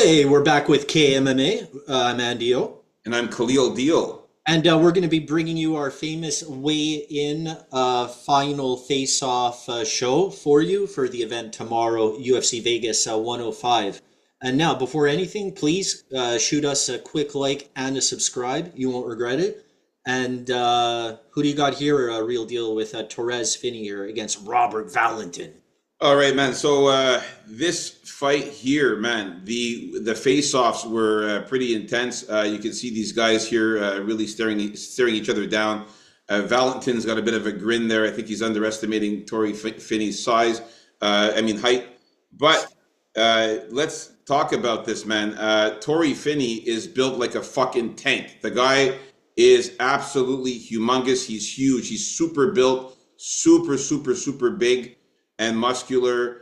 Hey, we're back with KMMA. I'm Andio, And I'm Khalil Deal. and we're going to be bringing you our famous weigh-in final face-off show for you for the event tomorrow, UFC Vegas 105. And now, before anything, please shoot us a quick like and a subscribe. You won't regret it. And who do you got here? A real deal with Torres Finney here against Robert Valentin. All right, man. So this fight here, man, the face-offs were pretty intense. You can see these guys here really staring each other down. Valentin's got a bit of a grin there. I think he's underestimating Finney's size. Height. But let's talk about this, man. Tori Finney is built like a fucking tank. The guy is absolutely humongous. He's huge. He's super built, super big and muscular.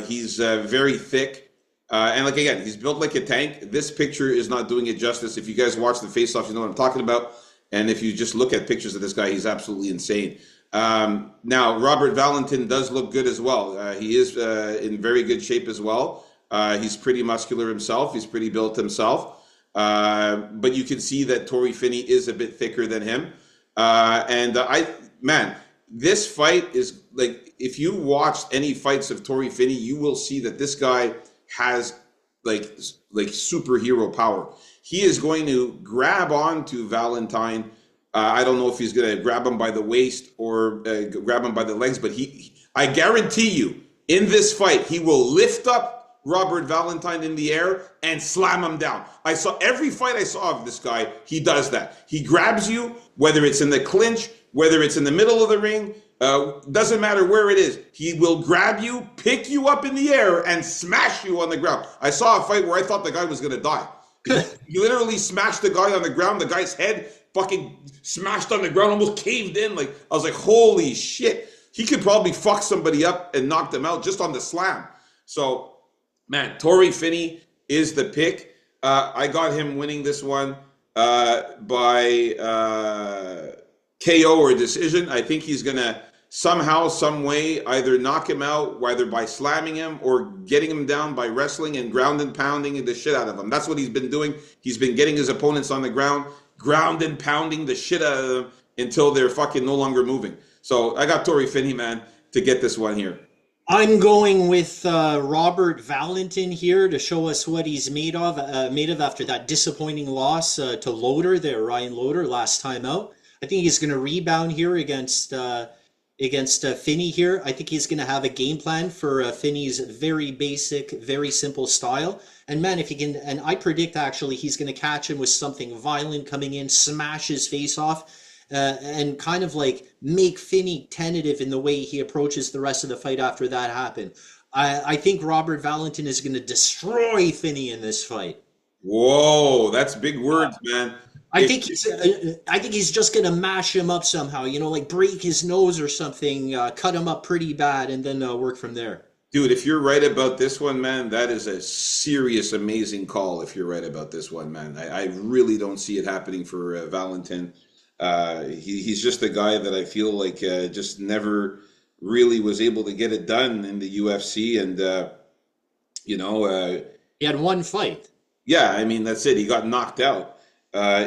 He's very thick. And like, again, he's built like a tank. This picture is not doing it justice. If you guys watch the face-off, you know what I'm talking about. And if you just look at pictures of this guy, he's absolutely insane. Now, Robert Valentin does look good as well. He is in very good shape as well. He's pretty muscular himself. He's pretty built himself. But you can see that Tori Finney is a bit thicker than him. This fight is like, if you watched any fights of Tori Finney, you will see that this guy has like superhero power. He is going to grab onto Valentine. I don't know if he's going to grab him by the waist or grab him by the legs, but I guarantee you, in this fight, he will lift up Robert Valentine in the air and slam him down. I saw every fight I saw of this guy, he does that. He grabs you, whether it's in the clinch, whether it's in the middle of the ring, doesn't matter where it is. He will grab you, pick you up in the air, and smash you on the ground. I saw a fight where I thought the guy was going to die. He literally smashed the guy on the ground. The guy's head fucking smashed on the ground, almost caved in. Like, I was like, holy shit. He could probably fuck somebody up and knock them out just on the slam. So, man, Tori Finney is the pick. I got him winning this one by KO or decision. I think he's going to somehow, some way, either knock him out, whether by slamming him or getting him down by wrestling and ground and pounding the shit out of him. That's what he's been doing. He's been getting his opponents on the ground, ground and pounding the shit out of them until they're fucking no longer moving. So I got Tori Finney, man, to get this one here. I'm going with Robert Valentin here to show us what he's made of after that disappointing loss to Loader there, Ryan Loader, last time out. I think he's going to rebound here against Finney here. I think he's going to have a game plan for Finney's very basic, very simple style. And man, if he can, and I predict actually he's going to catch him with something violent coming in, smash his face off, and kind of like make Finney tentative in the way he approaches the rest of the fight after that happened. I think Robert Valentin is going to destroy Finney in this fight. Whoa, that's big words, man. I think he's just gonna mash him up somehow, like break his nose or something, cut him up pretty bad, and then work from there. Dude, if you're right about this one, man, that is a serious, amazing call. If you're right about this one, man, I really don't see it happening for Valentin. He's just a guy that I feel like just never really was able to get it done in the UFC, and he had one fight. Yeah, I mean that's it. He got knocked out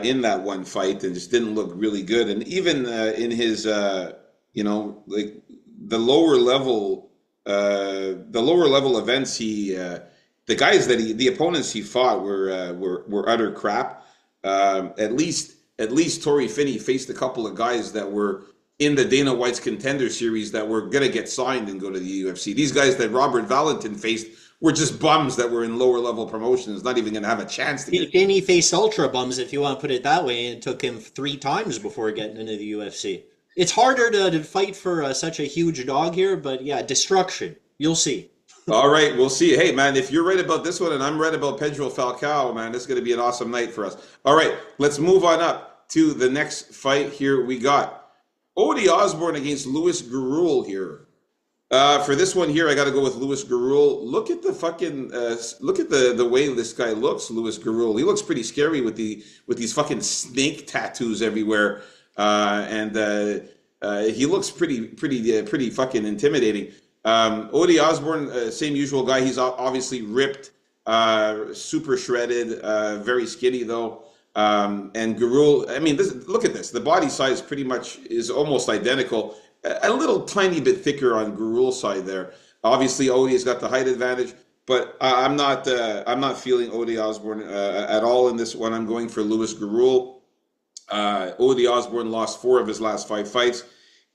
in that one fight and just didn't look really good. And even in his, like the lower level events, the opponents he fought were utter crap. At least Tori Finney faced a couple of guys that were in the Dana White's Contender Series that were gonna get signed and go to the UFC. These guys that Robert Valentin faced were just bums that were in lower level promotions, not even going to have a chance to get. Finney faced ultra bums, if you want to put it that way, and it took him 3 times before getting into the UFC. It's harder to fight for such a huge dog here, but yeah, destruction. You'll see. All right, we'll see. Hey, man, if you're right about this one and I'm right about Pedro Falcao, man, this is going to be an awesome night for us. All right, let's move on up to the next fight here. We got Odi Osborne against Louis Garul here. For this one here, I got to go with Louis Garul. Look at the fucking look at the way this guy looks, Louis Garul. He looks pretty scary with these fucking snake tattoos everywhere, and he looks pretty fucking intimidating. Odi Osborne, same usual guy. He's obviously ripped. super shredded, very skinny though. And Gurul, I mean, look at this. The body size pretty much is almost identical. A little tiny bit thicker on Gurul's side there. Obviously, Odie's got the height advantage, but I'm not feeling Odie Osborne at all in this one. I'm going for Louis Gurul. Odie Osborne lost 4 of his last 5 fights.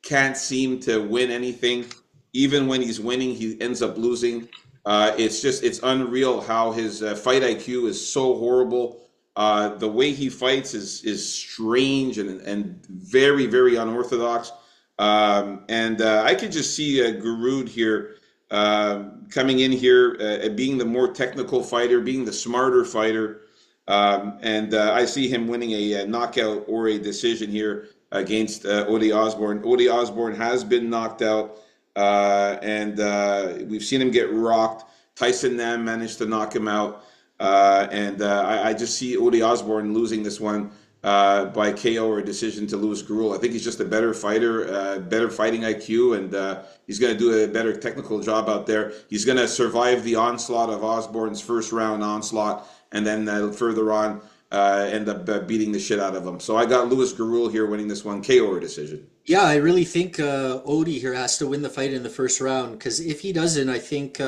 Can't seem to win anything. Even when he's winning, he ends up losing. It's unreal how his fight IQ is so horrible. The way he fights is strange and very, very unorthodox. And I could just see Gurud here coming in here, being the more technical fighter, being the smarter fighter. And I see him winning a knockout or a decision here against Odie Osborne. Odie Osborne has been knocked out, and we've seen him get rocked. Tyson Nam managed to knock him out. I just see Odie Osborne losing this one by KO or decision to Louis Gurul. I think he's just a better fighter, better fighting IQ, and he's going to do a better technical job out there. He's going to survive the onslaught of Osborne's first round onslaught, and then further on end up beating the shit out of him. So I got Louis Gurul here winning this one, KO or decision. Yeah, I really think Odie here has to win the fight in the first round, because if he doesn't, I think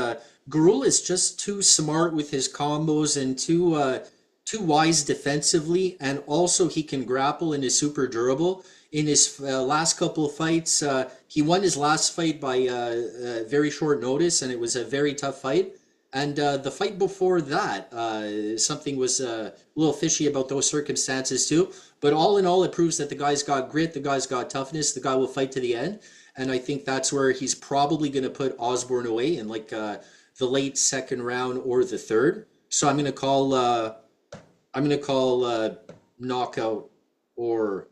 Gurul is just too smart with his combos and too wise defensively, and also he can grapple and is super durable. In his last couple of fights, he won his last fight by very short notice, and it was a very tough fight. And the fight before that, something was a little fishy about those circumstances too. But all in all, it proves that the guy's got grit, the guy's got toughness, the guy will fight to the end. And I think that's where he's probably going to put Osborne away in like the late second round or the third. So I'm going to call knockout or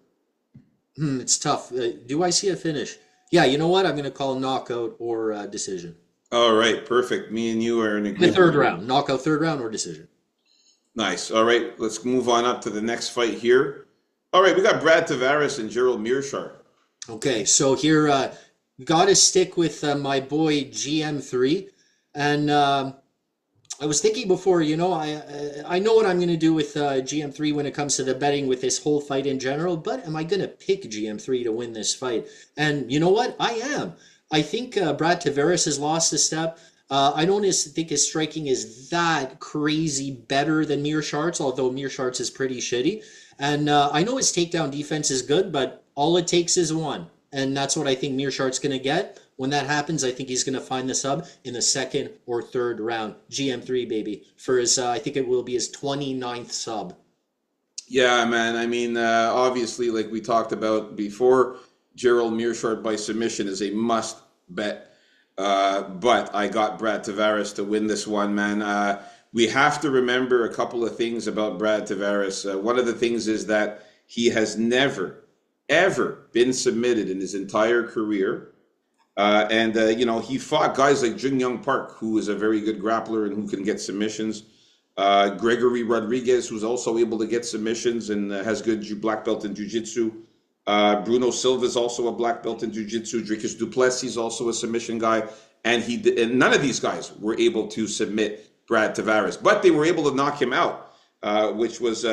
it's tough. Do I see a finish? Yeah, you know what? I'm going to call knockout or decision. All right, perfect. Me and you are in agreement. The third round, knockout third round or decision. Nice. All right, let's move on up to the next fight here. All right, we got Brad Tavares and Gerald Meerschaert. Okay, so here, got to stick with my boy GM3. And I was thinking before, you know, I know what I'm going to do with GM3 when it comes to the betting with this whole fight in general, but am I going to pick GM3 to win this fight? And you know what? I am. I think Brad Tavares has lost a step. I don't think his striking is that crazy better than Meerschaert's, although Meerschaert's is pretty shitty. And I know his takedown defense is good, but all it takes is one. And that's what I think Meerschaert's going to get. When that happens, I think he's going to find the sub in the second or third round. GM3, baby, for his, I think it will be his 29th sub. Yeah, man. I mean, obviously, like we talked about before, Gerald Meerschaert by submission is a must bet. But I got Brad Tavares to win this one, man. We have to remember a couple of things about Brad Tavares. One of the things is that he has never, ever been submitted in his entire career. You know, he fought guys like Jun Young Park, who is a very good grappler and who can get submissions. Gregory Rodriguez, who's also able to get submissions and has good black belt in jiu-jitsu. Bruno Silva is also a black belt in jiu-jitsu. Dricus Duplessis is also a submission guy. And none of these guys were able to submit Brad Tavares, but they were able to knock him out, which was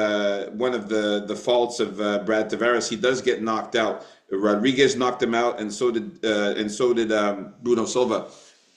one of the faults of Brad Tavares. He does get knocked out. Rodriguez knocked him out, and so did Bruno Silva.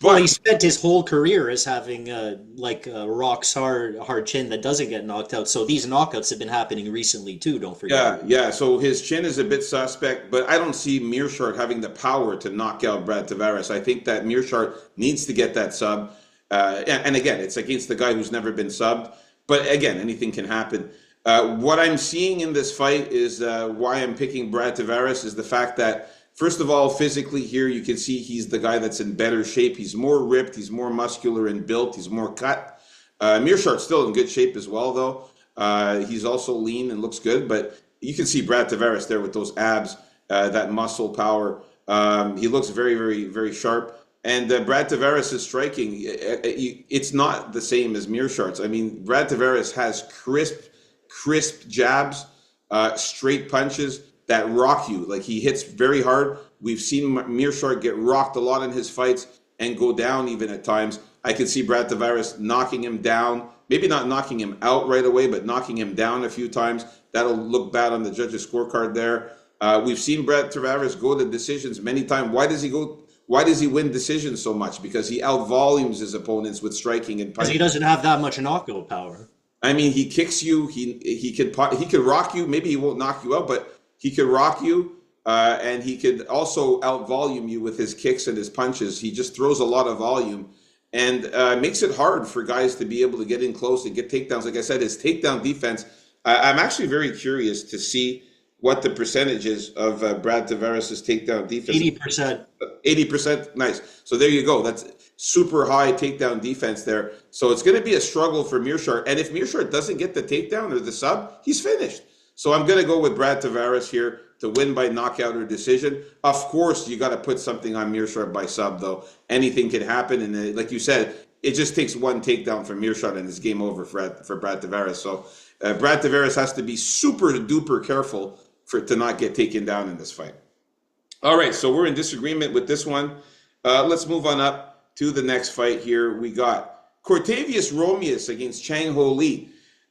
Well, he spent his whole career as having like a rock hard chin that doesn't get knocked out. So these knockouts have been happening recently too. Don't forget. Yeah. So his chin is a bit suspect, but I don't see Meerschaert having the power to knock out Brad Tavares. I think that Meerschaert needs to get that sub. And again, it's against the guy who's never been subbed. But again, anything can happen. What I'm seeing in this fight is why I'm picking Brad Tavares is the fact that, first of all, physically here, you can see he's the guy that's in better shape. He's more ripped. He's more muscular and built. He's more cut. Meerschaert's still in good shape as well, though. He's also lean and looks good. But you can see Brad Tavares there with those abs, that muscle power. He looks very, very, very sharp. And Brad Tavares is striking. It's not the same as Meerschaert's. I mean, Brad Tavares has crisp jabs, straight punches that rock you. Like, he hits very hard. We've seen Meerschaert get rocked a lot in his fights and go down even at times. I could see Brad Tavares knocking him down. Maybe not knocking him out right away, but knocking him down a few times. That'll look bad on the judges' scorecard there. We've seen Brad Tavares go to decisions many times. Why does he go? Why does he win decisions so much? Because he outvolumes his opponents with striking and Because he punching. doesn't have that much knockout power. I mean, he kicks you. He could rock you. Maybe he won't knock you out, but he could rock you, and he could also outvolume you with his kicks and his punches. He just throws a lot of volume, and makes it hard for guys to be able to get in close and get takedowns. Like I said, his takedown defense. I'm actually very curious to see what the percentage is of Brad Tavares' takedown defense. 80%. 80%. Nice. So there you go. That's super high takedown defense there. So it's going to be a struggle for Mearshart. And if Mearshart doesn't get the takedown or the sub, he's finished. So I'm going to go with Brad Tavares here to win by knockout or decision. Of course, you got to put something on Mearshart by sub, though. Anything can happen. And like you said, it just takes one takedown from Mearshart and it's game over for Brad Tavares. So Brad Tavares has to be super duper careful to not get taken down in this fight. All right, so we're in disagreement with this one. Let's move on up to the next fight here. We got Cortavius Romeus against Chang Ho Lee.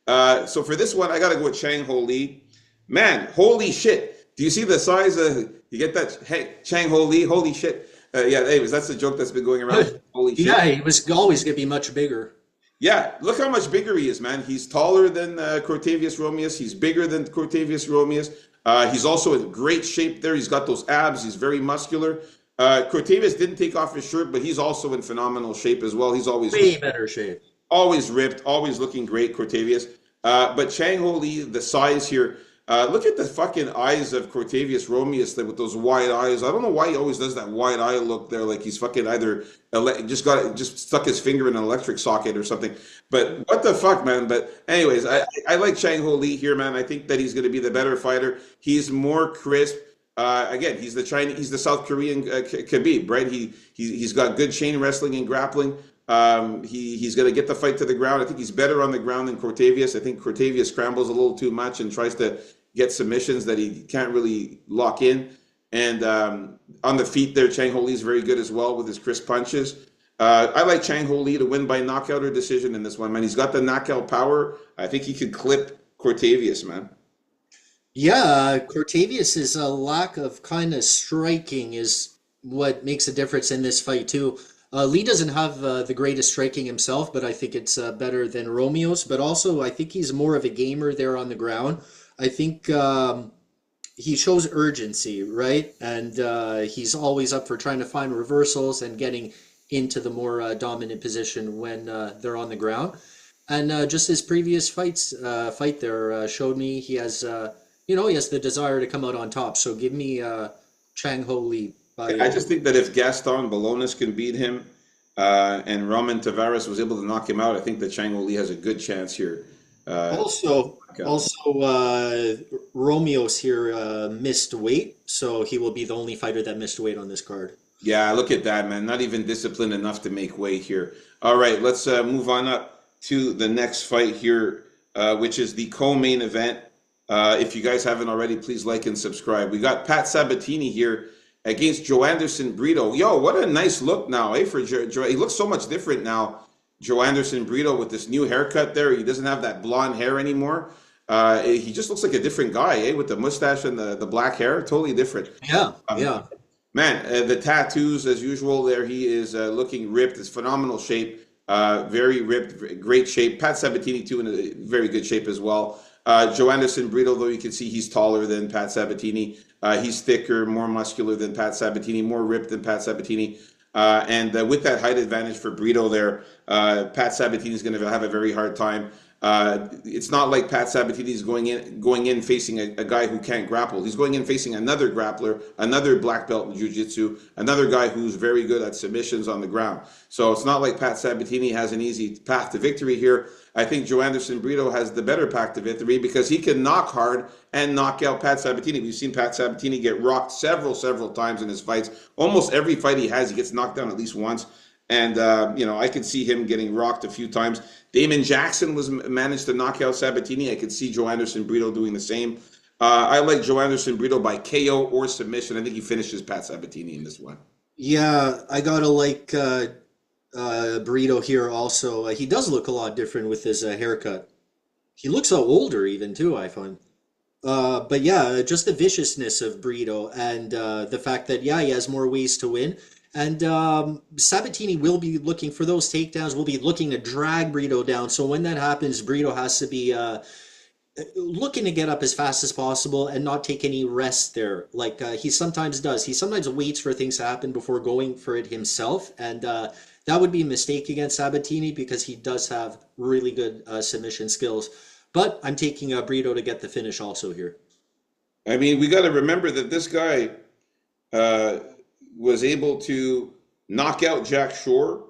So for this one, I got to go with Chang Ho Lee. Man, holy shit. Do you see the size of, you get that? Hey, Chang Ho Lee, holy shit. Yeah, anyways, that's the joke that's been going around. Holy shit. Yeah, he was always going to be much bigger. Yeah, look how much bigger he is, man. He's taller than Cortavius Romeus. He's bigger than Cortavius Romeus. He's also in great shape there. He's got those abs. He's very muscular. Cortavius didn't take off his shirt, but he's also in phenomenal shape as well. He's always way better shape. Always ripped, always looking great, Cortavius. But Chang Ho Lee, the size here. Look at the fucking eyes of Cortavius Romeus with those wide eyes. I don't know why he always does that wide eye look there, like he's fucking either just stuck his finger in an electric socket or something. But what the fuck, man? But anyways, I like Chang Ho Lee here, man. I think that he's going to be the better fighter. He's more crisp. Again, he's the South Korean Khabib, right? He's got good chain wrestling and grappling. He's going to get the fight to the ground. I think he's better on the ground than Cortavius. I think Cortavius scrambles a little too much and tries to get submissions that he can't really lock in. And on the feet there, Chang Ho Lee is very good as well with his crisp punches. I like Chang Ho Lee to win by knockout or decision in this one, man. He's got the knockout power. I think he could clip Cortavius, man. Yeah, Cortavius' lack of kind of striking is what makes a difference in this fight too. Lee doesn't have the greatest striking himself, but I think it's better than Romeo's. But also, I think he's more of a gamer there on the ground. I think he shows urgency, right? And he's always up for trying to find reversals and getting into the more dominant position when they're on the ground. And just his previous fight there showed me he has, he has the desire to come out on top. So give me Chang Ho Lee. I just think that if Gaston Balonis can beat him and Roman Tavares was able to knock him out, I think that Chang Ho Lee has a good chance here. Also, Romeo's here missed weight, so he will be the only fighter that missed weight on this card. Yeah, look at that, man. Not even disciplined enough to make weight here. All right, let's move on up to the next fight here, which is the co-main event. If you guys haven't already, please like and subscribe. We got Pat Sabatini here against Joanderson Brito. Yo, what a nice look now, eh? For Joe, he looks so much different now. Joanderson Brito with this new haircut there. He doesn't have that blonde hair anymore. He just looks like a different guy, eh? With the mustache and the black hair, totally different. Yeah, yeah. Man, the tattoos as usual. There he is, looking ripped. It's phenomenal shape. Very ripped, great shape. Pat Sabatini too in a very good shape as well. Joanderson Brito, though, you can see he's taller than Pat Sabatini. He's thicker, more muscular than Pat Sabatini, more ripped than Pat Sabatini. And with that height advantage for Brito there, Pat Sabatini is going to have a very hard time. It's not like Pat Sabatini is going in facing a guy who can't grapple. He's going in facing another grappler, another black belt in jiu-jitsu, another guy who's very good at submissions on the ground. So it's not like Pat Sabatini has an easy path to victory here. I think Joanderson Brito has the better path to victory because he can knock hard and knock out Pat Sabatini. We've seen Pat Sabatini get rocked several times in his fights. Almost every fight he has, he gets knocked down at least once. And, I could see him getting rocked a few times. Damon Jackson managed to knock out Sabatini. I could see Joanderson Brito doing the same. I like Joanderson Brito by KO or submission. I think he finishes Pat Sabatini in this one. Yeah, I gotta like Burrito here also. He does look a lot different with his haircut. He looks older even too, I find. But yeah, just the viciousness of Brito and the fact that yeah, he has more ways to win. And Sabatini will be looking for those takedowns. Will be looking to drag Brito down. So when that happens, Brito has to be looking to get up as fast as possible and not take any rest there, like he sometimes does. He sometimes waits for things to happen before going for it himself, and that would be a mistake against Sabatini because he does have really good submission skills. But I'm taking Brito to get the finish also here. I mean, we got to remember that this guy uh, was able to knock out Jack Shore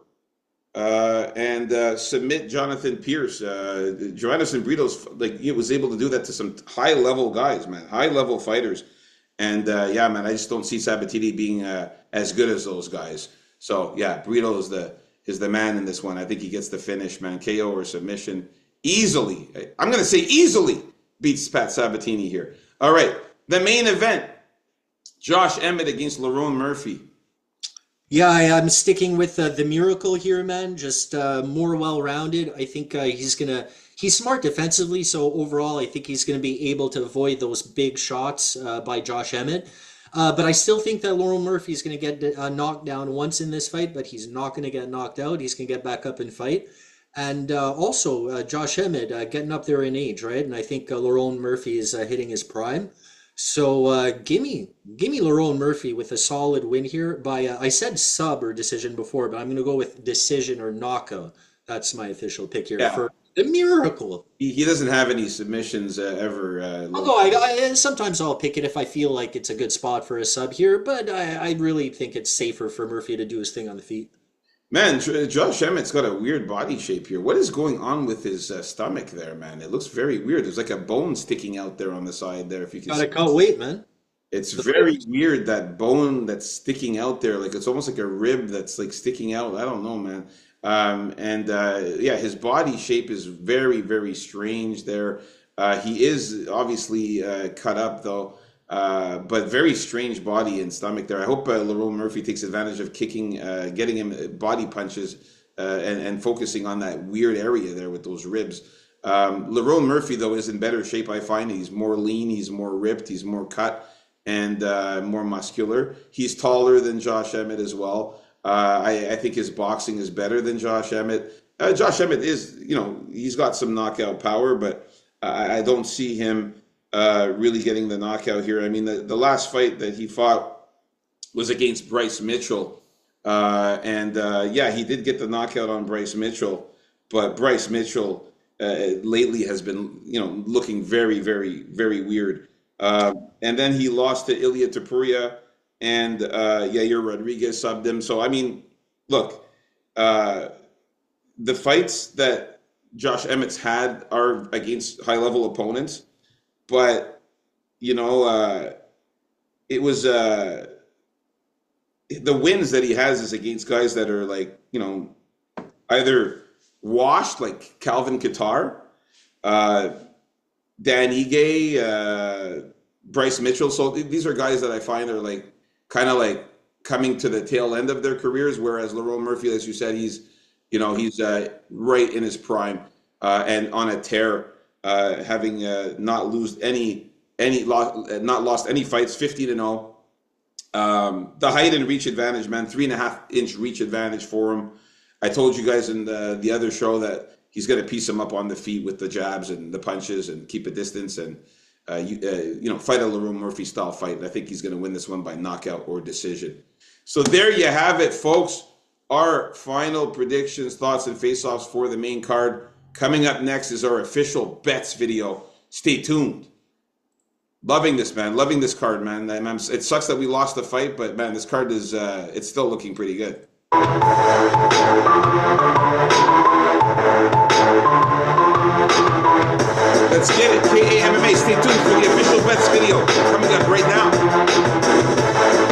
and submit Jonathan Pierce. Joannison Brito's like he was able to do that to some high level guys, man, high level fighters. And yeah, man, I just don't see Sabatini being as good as those guys. So yeah, Brito is the man in this one. I think he gets the finish, man. KO or submission easily. I'm gonna say easily beats Pat Sabatini here. All right, the main event: Josh Emmett against Lerone Murphy. Yeah, I'm sticking with the miracle here, man. Just more well-rounded. I think he's smart defensively, so overall, I think he's gonna be able to avoid those big shots by Josh Emmett. But I still think that Laurel Murphy is gonna get knocked down once in this fight, but he's not gonna get knocked out. He's gonna get back up and fight. And also, Josh Emmett getting up there in age, right? And I think Laurel Murphy is hitting his prime. So gimme Lerone Murphy with a solid win here by I said sub or decision before, but I'm gonna go with decision or knockout. That's my official pick here Yeah, for the miracle. he doesn't have any submissions ever. Although sometimes I'll pick it if I feel like it's a good spot for a sub here, but I really think it's safer for Murphy to do his thing on the feet. Man, Josh Emmett's got a weird body shape here. What is going on with his stomach there, man? It looks very weird. There's like a bone sticking out there on the side there, if you can Gotta see. cut weight, man. It's very weird, that bone that's sticking out there. Like it's almost like a rib that's like sticking out. I don't know, man. And yeah, his body shape is very, very strange there. He is obviously cut up though, but very strange body and stomach there. I hope Lerone Murphy takes advantage of kicking, getting him body punches, and focusing on that weird area there with those ribs. Lerone Murphy though is in better shape. I find he's more lean, he's more ripped, he's more cut and more muscular. He's taller than Josh Emmett as well. I think his boxing is better than Josh Emmett. Josh Emmett is, he's got some knockout power, but I don't see him really getting the knockout here. I mean, the last fight that he fought was against Bryce Mitchell. And yeah, he did get the knockout on Bryce Mitchell, but Bryce Mitchell lately has been, looking very, very, very weird. And then he lost to Ilya Tapuria, and Yair Rodriguez subbed him. So, I mean, look, the fights that Josh Emmett's had are against high-level opponents, but, it was the wins that he has is against guys that are like, either washed, like Calvin Kattar, Dan Ige, Bryce Mitchell. So these are guys that I find are like kind of like coming to the tail end of their careers. Whereas Lerone Murphy, as you said, he's right in his prime and on a tear, having not lost any fights, 15-0. The height and reach advantage, man, 3.5-inch reach advantage for him. I told you guys in the other show that he's going to piece him up on the feet with the jabs and the punches and keep a distance and fight a Lerone Murphy style fight. And I think he's going to win this one by knockout or decision. So there you have it, folks. Our final predictions, thoughts, and face-offs for the main card. Coming up next is our official bets video. Stay tuned. Loving this, man. Loving this card, man. It sucks that we lost the fight, but man, this card is it's still looking pretty good. Let's get it. KAMMA. Stay tuned for the official bets video coming up right now.